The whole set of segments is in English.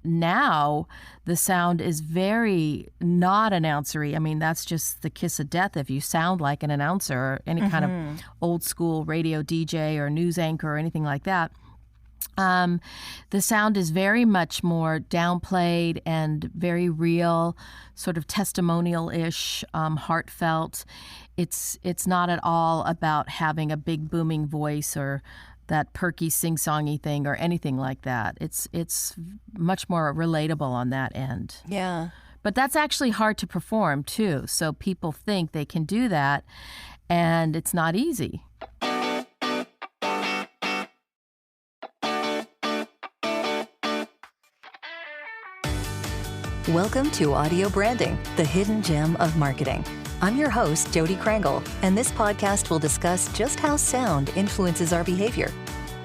now the sound is very not announcery. I mean, that's just the kiss of death if you sound like an announcer or any kind of old school radio DJ or news anchor or anything like that. The sound is very much more downplayed and very real, sort of testimonial-ish, heartfelt. It's not at all about having a big booming voice or that perky sing-songy thing or anything like that. It's much more relatable on that end. Yeah. But that's actually hard to perform too. So people think they can do that, and it's not easy. Welcome to Audio Branding, the hidden gem of marketing. I'm your host, Jody Krangle, and this podcast will discuss just how sound influences our behavior.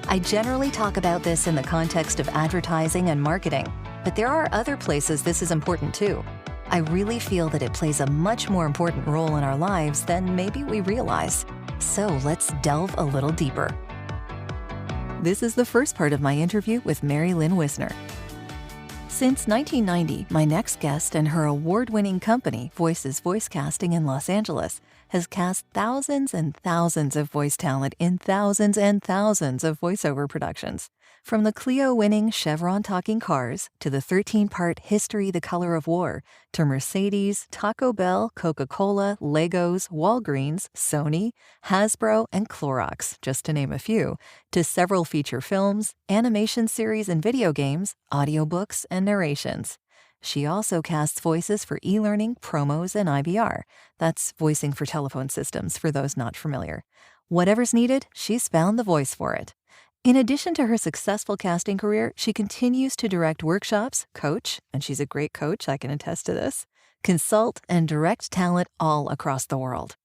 I generally talk about this in the context of advertising and marketing, but there are other places this is important too. I really feel that it plays a much more important role in our lives than maybe we realize. So let's delve a little deeper. This is the first part of my interview with Mary Lynn Wissner. Since 1990, my next guest and her award-winning company, Voices Voicecasting in Los Angeles, has cast thousands and thousands of voice talent in thousands and thousands of voiceover productions. From the Clio-winning Chevron Talking Cars to the 13-part History: The Color of War, to Mercedes, Taco Bell, Coca-Cola, Legos, Walgreens, Sony, Hasbro, and Clorox, just to name a few, to several feature films, animation series and video games, audiobooks, and narrations. She also casts voices for e-learning, promos, and IVR. That's voicing for telephone systems, for those not familiar. Whatever's needed, she's found the voice for it. In addition to her successful casting career, she continues to direct workshops, coach, and she's a great coach, I can attest to this, consult, and direct talent all across the world.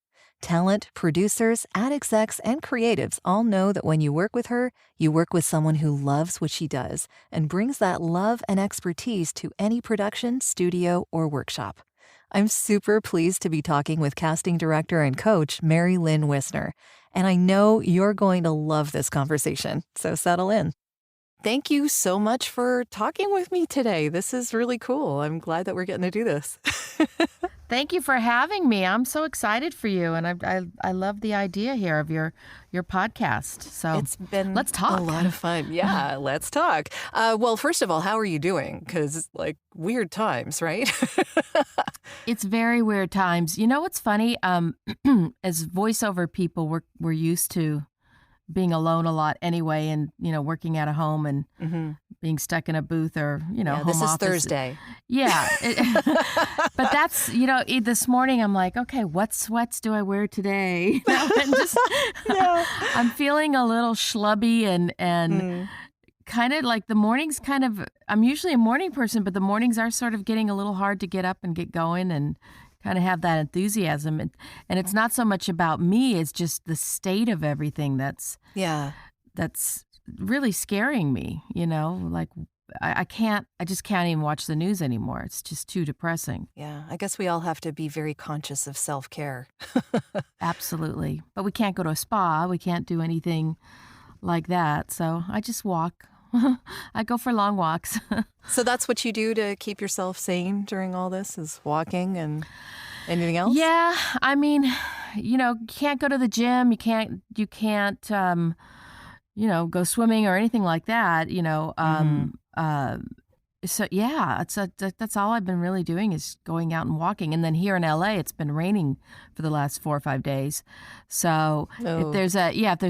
Talent, producers, ad execs, and creatives all know that when you work with her, you work with someone who loves what she does and brings that love and expertise to any production, studio, or workshop. I'm super pleased to be talking with casting director and coach Mary Lynn Wissner, and I know you're going to love this conversation, so settle in. Thank you so much for talking with me today. This is really cool. I'm glad that we're getting to do this. Thank you for having me. I'm so excited for you, and I love the idea here of your podcast. So it's been let's talk. A lot of fun. Yeah, let's talk. Well, first of all, how are you doing? Because weird times, right? It's very weird times. You know what's funny? As voiceover people, we're used to being alone a lot anyway, and working at a home and being stuck in a booth or home this is office. Thursday. Yeah, but that's this morning I'm like, okay, what sweats do I wear today? And just, I'm feeling a little schlubby and kind of like the mornings. I'm usually a morning person, but the mornings are sort of getting a little hard to get up and get going and kind of have that enthusiasm. And it's not so much about me, it's just the state of everything that's really scaring me, like I just can't even watch the news anymore. It's just too depressing. Yeah, I guess we all have to be very conscious of self-care. Absolutely. But we can't go to a spa. We can't do anything like that. So I just walk. I go for long walks. So that's what you do to keep yourself sane during all this, is walking, and anything else? Yeah. I mean, you can't go to the gym. You can't, go swimming or anything like that, So yeah, that's all I've been really doing is going out and walking. And then here in LA, it's been raining for the last 4 or 5 days. So if there's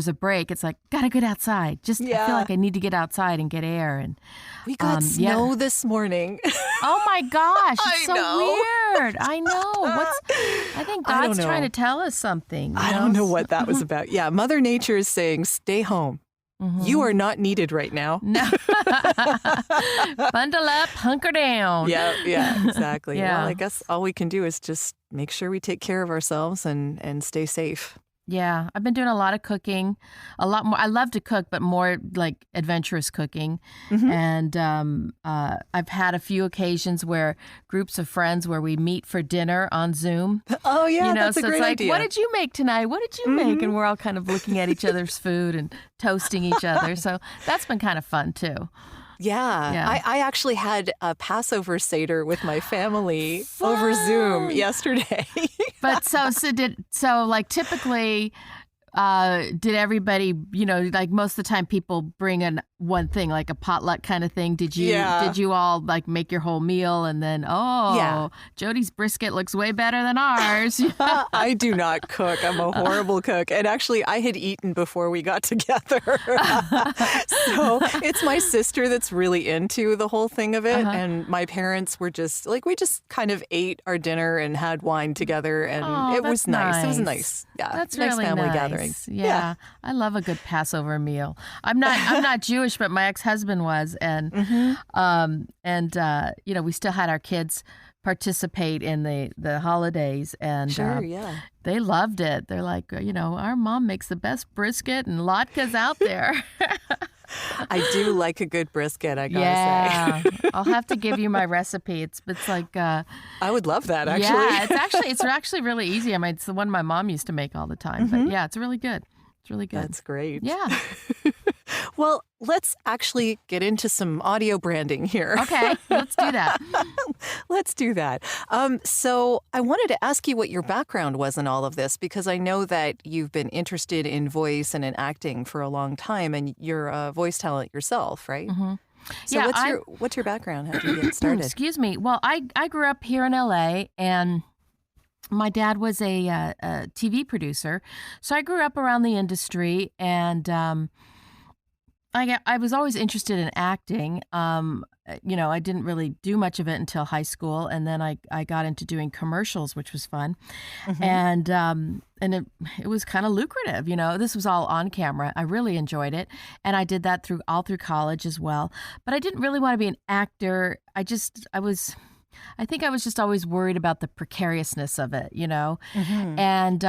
a break, it's like, gotta get outside. I feel like I need to get outside and get air. And we got snow this morning. Oh my gosh, it's so weird. I know. I think God's trying to tell us something. I don't know what that was about. Yeah, Mother Nature is saying, stay home. Mm-hmm. You are not needed right now. No. Bundle up, hunker down. Yeah, exactly. Yeah. Well, I guess all we can do is just make sure we take care of ourselves and stay safe. Yeah, I've been doing a lot of cooking, a lot more. I love to cook, but more like adventurous cooking. Mm-hmm. And I've had a few occasions where groups of friends where we meet for dinner on Zoom. Oh, yeah, that's a great idea. What did you make tonight? What did you make? And we're all kind of looking at each other's food and toasting each other. So that's been kind of fun, too. Yeah. Yeah. I actually had a Passover Seder with my family over Zoom yesterday. But so like typically, did everybody, like most of the time people bring in one thing, like a potluck kind of thing. Did you all like make your whole meal and then, Jody's brisket looks way better than ours? I do not cook. I'm a horrible cook. And actually, I had eaten before we got together. So it's my sister that's really into the whole thing of it. And my parents were just like, we just kind of ate our dinner and had wine together. And it was nice. It was nice. Yeah. That's nice really family nice. gathering. Yeah. I love a good Passover meal. I'm not Jewish, but my ex-husband was. And, we still had our kids participate in the holidays, and they loved it. They're like, our mom makes the best brisket, and Latka's out there. I do like a good brisket, I gotta say. I'll have to give you my recipe. It's like I would love that, actually. Yeah, it's actually really easy. I mean, it's the one my mom used to make all the time. But yeah, it's really good. It's really good. That's great. Yeah. Well, let's actually get into some audio branding here. Okay, let's do that. Let's do that. So I wanted to ask you what your background was in all of this, because I know that you've been interested in voice and in acting for a long time, and you're a voice talent yourself, right? Mm-hmm. So what's your background? How did you get started? Excuse me. Well, I grew up here in LA, and my dad was a TV producer, so I grew up around the industry, and I was always interested in acting. I didn't really do much of it until high school, and then I got into doing commercials, which was fun, and it was kind of lucrative. This was all on camera. I really enjoyed it, and I did that through college as well. But I didn't really want to be an actor. I think I was just always worried about the precariousness of it, and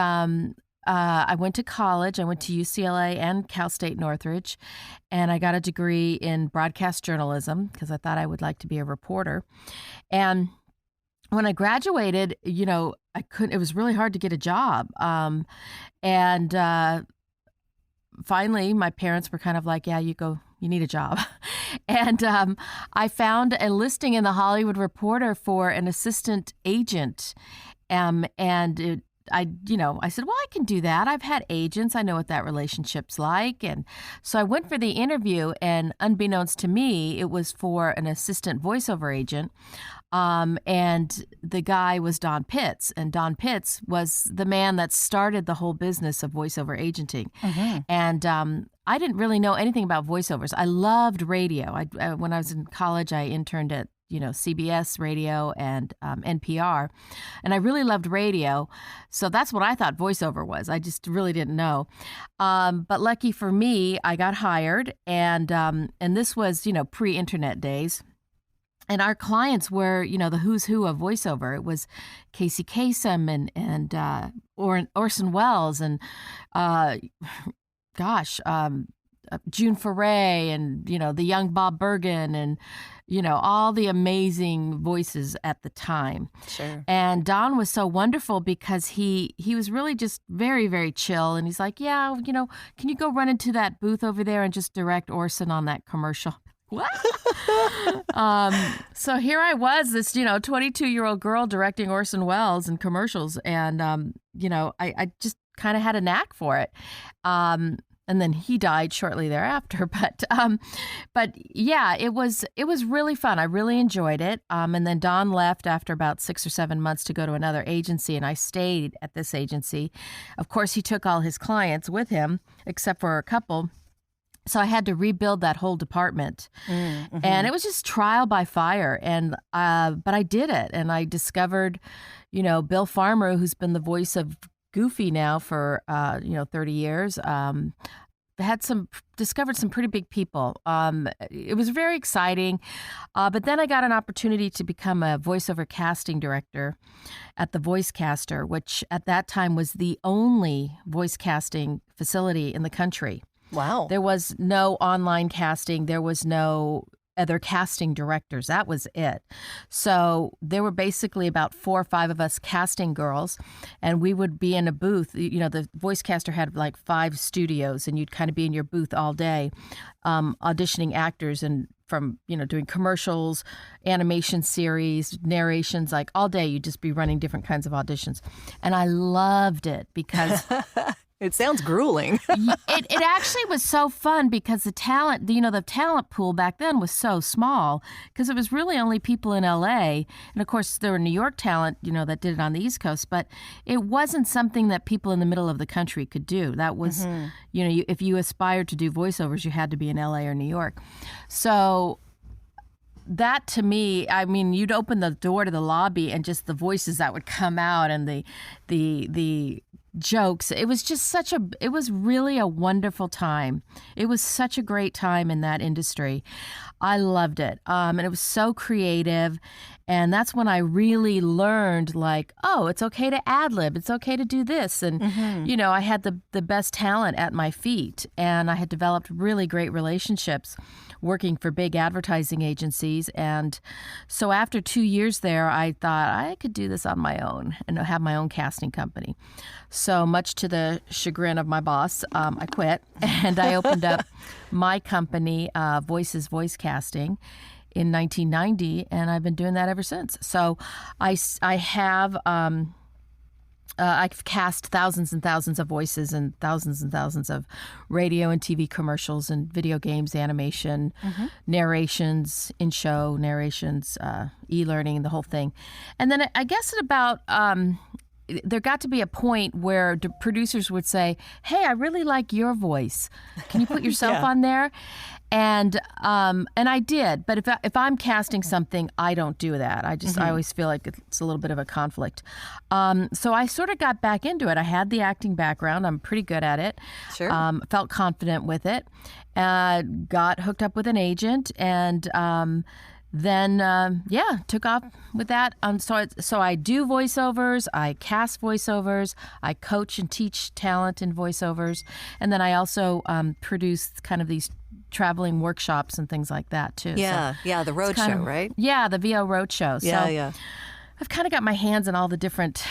I went to college. I went to UCLA and Cal State Northridge, and I got a degree in broadcast journalism because I thought I would like to be a reporter. And when I graduated, I couldn't. It was really hard to get a job. Finally, my parents were kind of like, "Yeah, you go. You need a job." And I found a listing in the Hollywood Reporter for an assistant agent, I said, well, I can do that. I've had agents. I know what that relationship's like. And so I went for the interview, and unbeknownst to me, it was for an assistant voiceover agent. And the guy was Don Pitts, and Don Pitts was the man that started the whole business of voiceover agenting. And I didn't really know anything about voiceovers. I loved radio. When I was in college, I interned at CBS radio and NPR. And I really loved radio. So that's what I thought voiceover was. I just really didn't know. But lucky for me, I got hired. And this was, pre-internet days. And our clients were, the who's who of voiceover. It was Casey Kasem and Orson Welles and, June Foray and, the young Bob Bergen and, all the amazing voices at the time. Sure. And Don was so wonderful because he was really just very, very chill. And he's like, yeah, can you go run into that booth over there and just direct Orson on that commercial? What? So here I was, this, 22-year-old girl directing Orson Welles in commercials. And, I just kind of had a knack for it. And then he died shortly thereafter. But yeah, it was really fun. I really enjoyed it. And then Don left after about 6 or 7 months to go to another agency, and I stayed at this agency. Of course, he took all his clients with him, except for a couple. So I had to rebuild that whole department. And it was just trial by fire. And but I did it, and I discovered, Bill Farmer, who's been the voice of Goofy now for 30 years. Discovered some pretty big people. It was very exciting. But then I got an opportunity to become a voiceover casting director at the Voicecaster, which at that time was the only voice casting facility in the country. Wow. There was no online casting. There was no other casting directors. That was it. So there were basically about 4 or 5 of us casting girls, and we would be in a booth. The Voicecaster had like 5 studios, and you'd kind of be in your booth all day, auditioning actors and from doing commercials, animation series, narrations, like all day you'd just be running different kinds of auditions. And I loved it because it sounds grueling. it actually was so fun because the talent pool back then was so small because it was really only people in LA. And of course there were New York talent, that did it on the East Coast, but it wasn't something that people in the middle of the country could do. That was, if you aspired to do voiceovers, you had to be in LA or New York. So that to me, I mean, you'd open the door to the lobby and just the voices that would come out and the jokes. It was just it was really a wonderful time. It was such a great time in that industry. I loved it. And it was so creative. And that's when I really learned, like, oh, it's okay to ad-lib. It's okay to do this. And, I had the best talent at my feet. And I had developed really great relationships working for big advertising agencies. And so after 2 years there, I thought I could do this on my own and have my own casting company. So much to the chagrin of my boss, I quit. And I opened up my company, Voices Voicecasting, in 1990, and I've been doing that ever since. So I've cast thousands and thousands of voices and thousands of radio and TV commercials and video games, animation, narrations, in-show narrations, e-learning, the whole thing. And then I guess at about there got to be a point where the producers would say, "Hey, I really like your voice. Can you put yourself on there?" And I did, but if I'm casting something, I don't do that. I always feel like it's a little bit of a conflict. So I sort of got back into it. I had the acting background. I'm pretty good at it. Sure. Felt confident with it. Got hooked up with an agent, and then took off with that. So I do voiceovers, I cast voiceovers, I coach and teach talent in voiceovers, and then I also produce kind of these traveling workshops and things like that too. Yeah, the Roadshow, right? Yeah, the VO Roadshow. Yeah. I've kind of got my hands in all the different,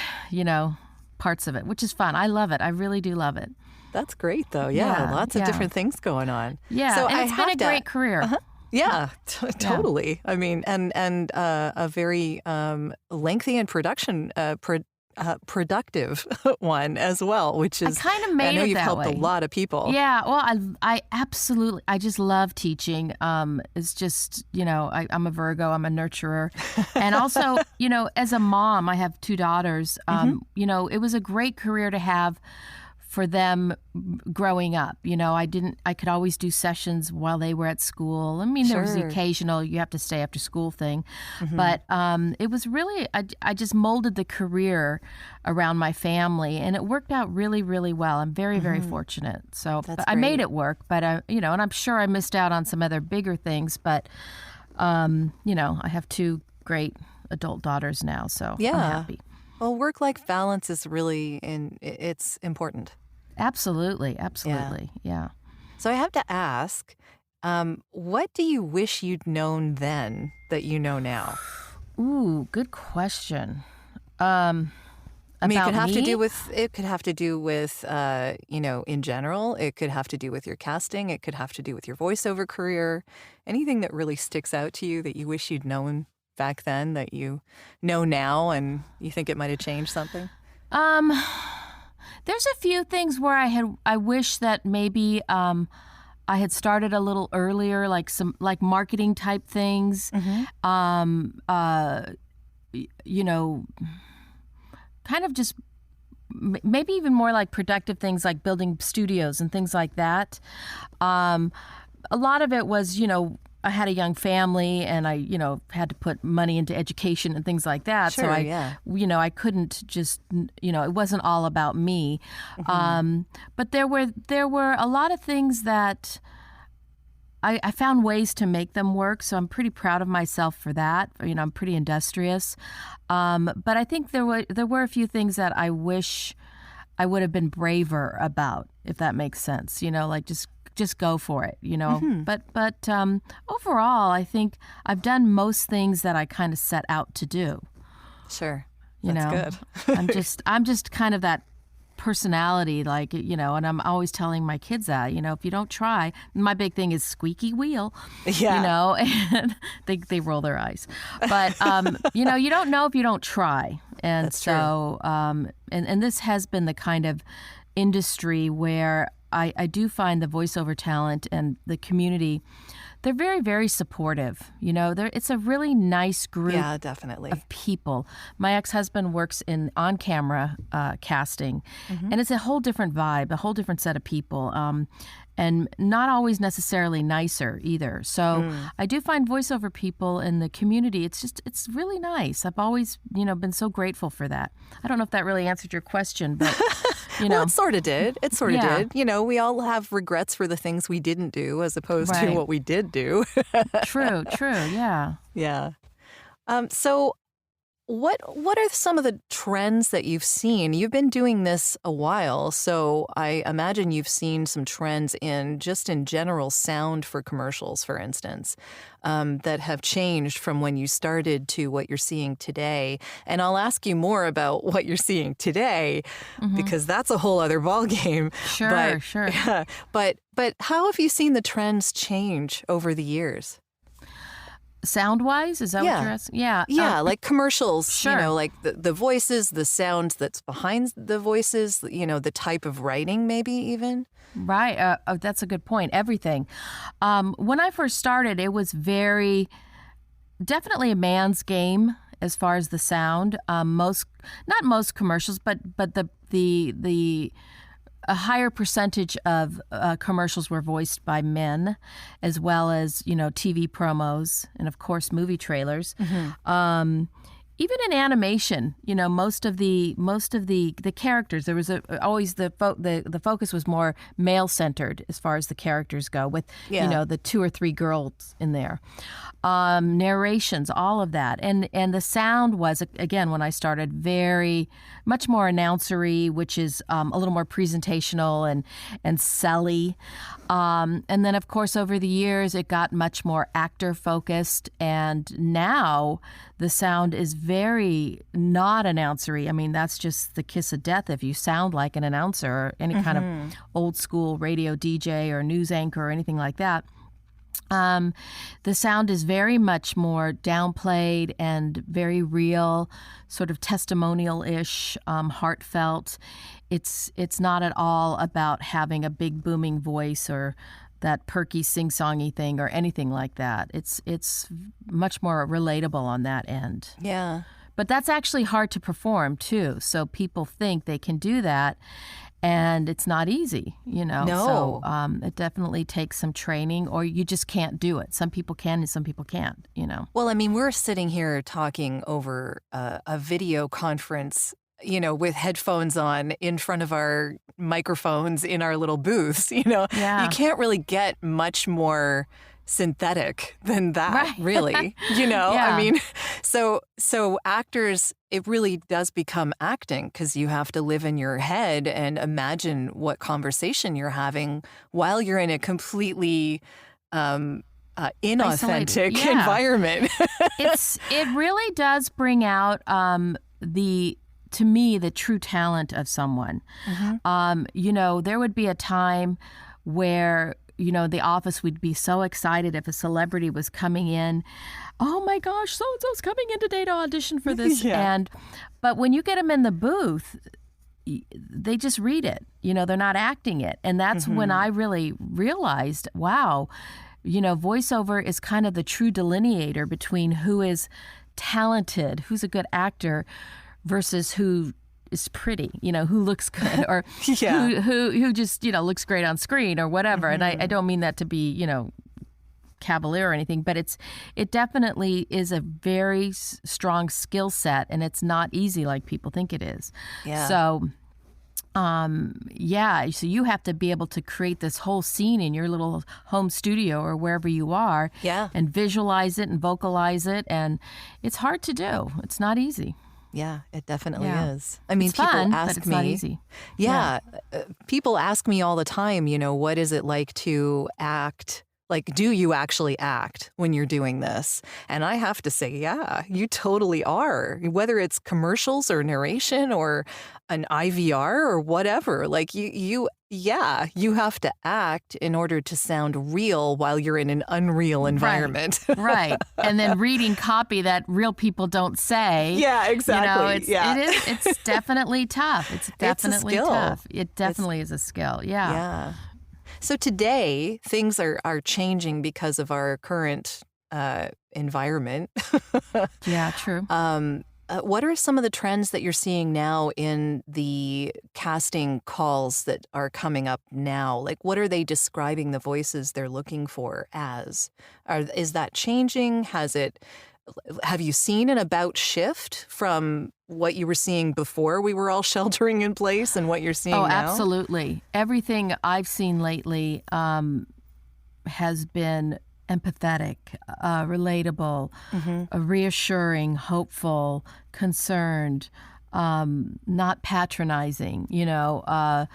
parts of it, which is fun. I love it. I really do love it. That's great, though. Yeah, lots of different things going on. Yeah, so and it's been a great career. Yeah, totally. I mean, and a very lengthy and productive one as well, which is, I kind of made I know it you've that helped way. a lot of people. Yeah, well, I absolutely, I just love teaching. It's just, I'm a Virgo, I'm a nurturer. And also, as a mom, I have 2 daughters, it was a great career to have for them growing up. I could always do sessions while they were at school. I mean, there was the occasional, you have to stay after school thing. But it was really, I just molded the career around my family, and it worked out really, really well. I'm very, very fortunate. So I made it work, but, and I'm sure I missed out on some other bigger things, but, I have 2 great adult daughters now, so I'm happy. Well, work-life balance is really, it's important. Absolutely. Yeah. So I have to ask, what do you wish you'd known then that you know now? Ooh, good question. I mean, it could have me? to do with, in general. It could have to do with your casting. It could have to do with your voiceover career. Anything that really sticks out to you that you wish you'd known back then that you know now and you think it might have changed something? There's a few things where I wish that maybe I had started a little earlier, like some marketing type things. Kind of just maybe even more like productive things like building studios and things like that. A lot of it was, I had a young family and I, had to put money into education and things like that. Sure, so I couldn't just, it wasn't all about me. But there were a lot of things that I found ways to make them work. So I'm pretty proud of myself for that. I'm pretty industrious. But I think there were a few things that I wish I would have been braver about, if that makes sense. Like just go for it, But overall, I think I've done most things that I kind of set out to do. Sure, that's good. I'm just kind of that personality, like, and I'm always telling my kids that, if you don't try, my big thing is squeaky wheel, and they roll their eyes. But, you don't know if you don't try. And That's so, and this has been the kind of industry where I do find the voiceover talent and the community, they're very, very supportive. It's a really nice group definitely. of people. My ex-husband works in on-camera casting, and it's a whole different vibe, a whole different set of people, and not always necessarily nicer either. So I do find voiceover people in the community, it's really nice. I've always, been so grateful for that. I don't know if that really answered your question, but... Well, it sort of did. It sort of did. We all have regrets for the things we didn't do as opposed to what we did do. True, yeah. Yeah. So what are some of the trends that you've seen? You've been doing this a while, so I imagine you've seen some trends in general sound for commercials, for instance, that have changed from when you started to what you're seeing today. And I'll ask you more about what you're seeing today, because that's a whole other ballgame. Sure. Yeah, but how have you seen the trends change over the years? Sound-wise, is that what you're asking? Yeah. Yeah, like commercials, sure. Like the voices, the sound that's behind the voices, the type of writing maybe even. Right. That's a good point. Everything. When I first started, it was definitely a man's game as far as the sound. Not most commercials, but a higher percentage of commercials were voiced by men, as well as, TV promos and, of course, movie trailers. Even in animation, most of the characters, there was always the focus was more male centered as far as the characters go, with the 2 or 3 girls in there. Narrations, all of that, and the sound was, again, when I started, very much more announcery, which is a little more presentational and selly. And then, of course, over the years, it got much more actor focused, and now the sound is very not announcery. I mean, that's just the kiss of death if you sound like an announcer or any kind of old school radio DJ or news anchor or anything like that. The sound is very much more downplayed and very real, sort of testimonial-ish, heartfelt. It's not at all about having a big booming voice or that perky sing-songy thing or anything like that. It's much more relatable on that end. Yeah. But that's actually hard to perform too. So people think they can do that, and it's not easy, No. So it definitely takes some training, or you just can't do it. Some people can and some people can't, Well, I mean, we're sitting here talking over a video conference, with headphones on in front of our microphones in our little booths, Yeah. You can't really get much more synthetic than that, really. Yeah. I mean, so actors, it really does become acting, because you have to live in your head and imagine what conversation you're having while you're in a completely inauthentic environment. It really does bring out to me, the true talent of someone. There would be a time where, the office would be so excited if a celebrity was coming in. Oh my gosh, so-and-so's coming in today to audition for this. But when you get them in the booth, they just read it. They're not acting it. And that's when I really realized, wow, voiceover is kind of the true delineator between who is talented, who's a good actor, versus who is pretty, who looks good, or who just, looks great on screen or whatever. And I don't mean that to be, cavalier or anything, but it definitely is a very strong skill set, and it's not easy like people think it is. Yeah. So, so you have to be able to create this whole scene in your little home studio or wherever you are, and visualize it and vocalize it, and it's hard to do. It's not easy. Yeah, it definitely is. I mean, people fun, ask but it's me. Not easy. People ask me all the time, what is it like to act Like, do you actually act when you're doing this? And I have to say, yeah, you totally are. Whether it's commercials or narration or an IVR or whatever, like you have to act in order to sound real while you're in an unreal environment. Right. And then reading copy that real people don't say. Yeah, exactly. It's definitely tough. It's definitely tough. It definitely is a skill. Yeah. Yeah. So today, things are changing because of our current environment. Yeah, true. What are some of the trends that you're seeing now in the casting calls that are coming up now? Like, what are they describing the voices they're looking for as? Is that changing? Have you seen an about shift from what you were seeing before we were all sheltering in place and what you're seeing now? Oh, absolutely. Everything I've seen lately has been empathetic, relatable, reassuring, hopeful, concerned, not patronizing. It's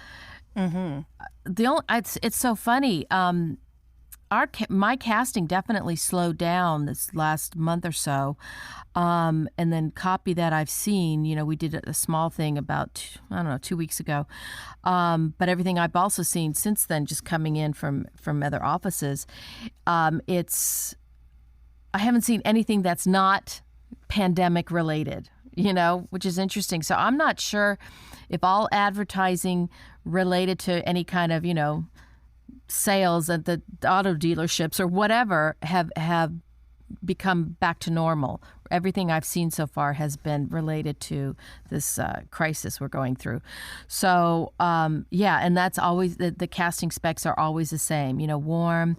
so funny. My casting definitely slowed down this last month or so. And then copy that I've seen, we did a small thing about, 2 weeks ago. But everything I've also seen since then, just coming in from other offices, I haven't seen anything that's not pandemic related, which is interesting. So I'm not sure if all advertising related to any kind of, sales at the auto dealerships or whatever have become back to normal. Everything I've seen so far has been related to this crisis we're going through. So, and that's always, the casting specs are always the same, warm,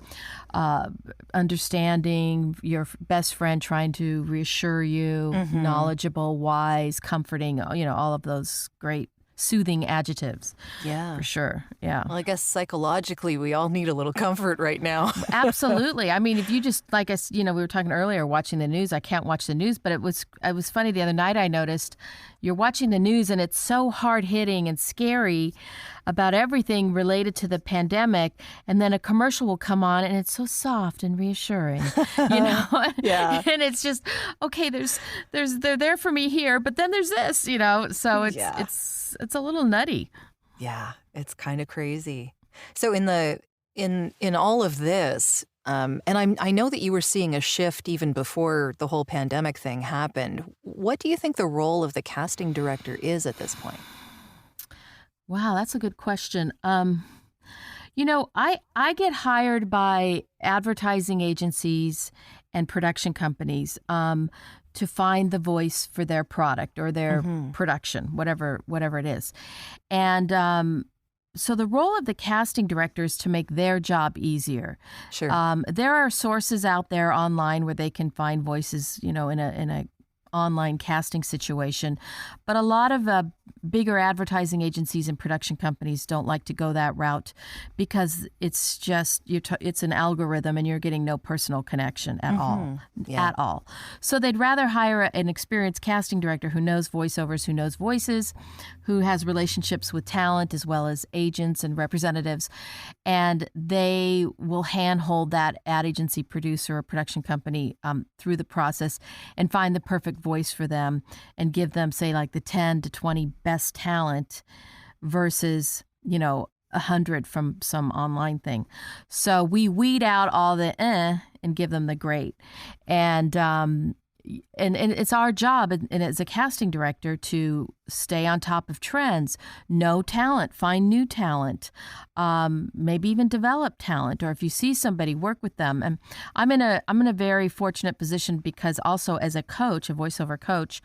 understanding, your best friend trying to reassure you, knowledgeable, wise, comforting, all of those great soothing adjectives. Yeah. For sure. Yeah. Well, I guess psychologically we all need a little comfort right now. Absolutely. I mean, if you just, like us, we were talking earlier, watching the news. I can't watch the news, but it was funny the other night. I noticed you're watching the news and it's so hard hitting and scary about everything related to the pandemic, and then a commercial will come on and it's so soft and reassuring, Yeah. And it's just, okay, they're there for me here, but then there's this, so it's a little nutty. Yeah, it's kind of crazy. So in all of this, and I know that you were seeing a shift even before the whole pandemic thing happened. What do you think the role of the casting director is at this point? Wow, that's a good question. I get hired by advertising agencies and production companies to find the voice for their product or their production, whatever it is. And so the role of the casting director is to make their job easier. Sure. There are sources out there online where they can find voices, in a online casting situation, but a lot of bigger advertising agencies and production companies don't like to go that route because it's just it's an algorithm and you're getting no personal connection at all. Yeah. At all. So they'd rather hire an experienced casting director who knows voiceovers, who knows voices, who has relationships with talent as well as agents and representatives, and they will handhold that ad agency producer or production company through the process and find the perfect voice for them and give them, say, like the 10 to 20 best talent versus, 100 from some online thing. So we weed out all the and give them the great. And it's our job and as a casting director to stay on top of trends, know talent, find new talent, maybe even develop talent, or if you see somebody, work with them. And I'm in a very fortunate position because also as a coach, a voiceover coach,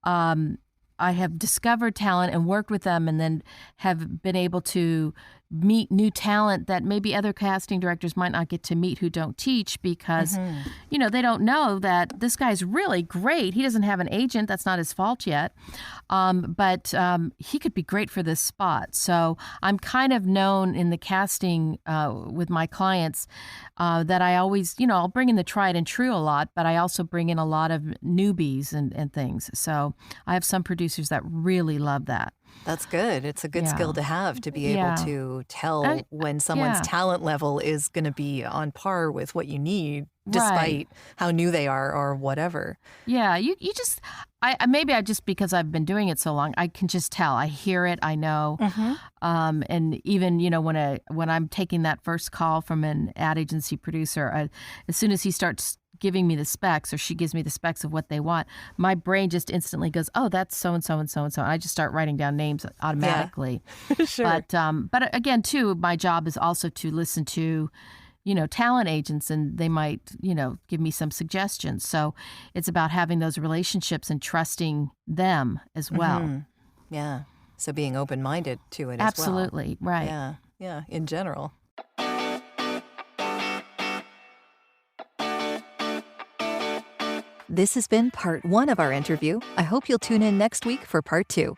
I have discovered talent and worked with them and then have been able to meet new talent that maybe other casting directors might not get to meet who don't teach because, they don't know that this guy's really great. He doesn't have an agent. That's not his fault yet. But he could be great for this spot. So I'm kind of known in the casting with my clients that I always, I'll bring in the tried and true a lot, but I also bring in a lot of newbies and things. So I have some producers that really love that. That's good. It's a good skill to have, to be able to tell when someone's talent level is going to be on par with what you need, despite how new they are or whatever. Yeah, you just, maybe because I've been doing it so long, I can just tell. I hear it, I know. And even, when I'm taking that first call from an ad agency producer, as soon as he starts giving me the specs, or she gives me the specs of what they want, my brain just instantly goes, oh, that's so-and-so and so-and-so. And I just start writing down names automatically. Yeah. Sure. But again, too, my job is also to listen to, talent agents, and they might, give me some suggestions. So it's about having those relationships and trusting them as well. Yeah. So being open-minded to it Absolutely. as well. Right. Yeah. Yeah. In general. This has been part 1 of our interview. I hope you'll tune in next week for part 2.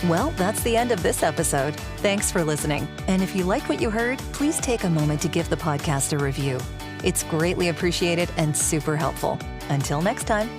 Well, that's the end of this episode. Thanks for listening. And if you liked what you heard, please take a moment to give the podcast a review. It's greatly appreciated and super helpful. Until next time.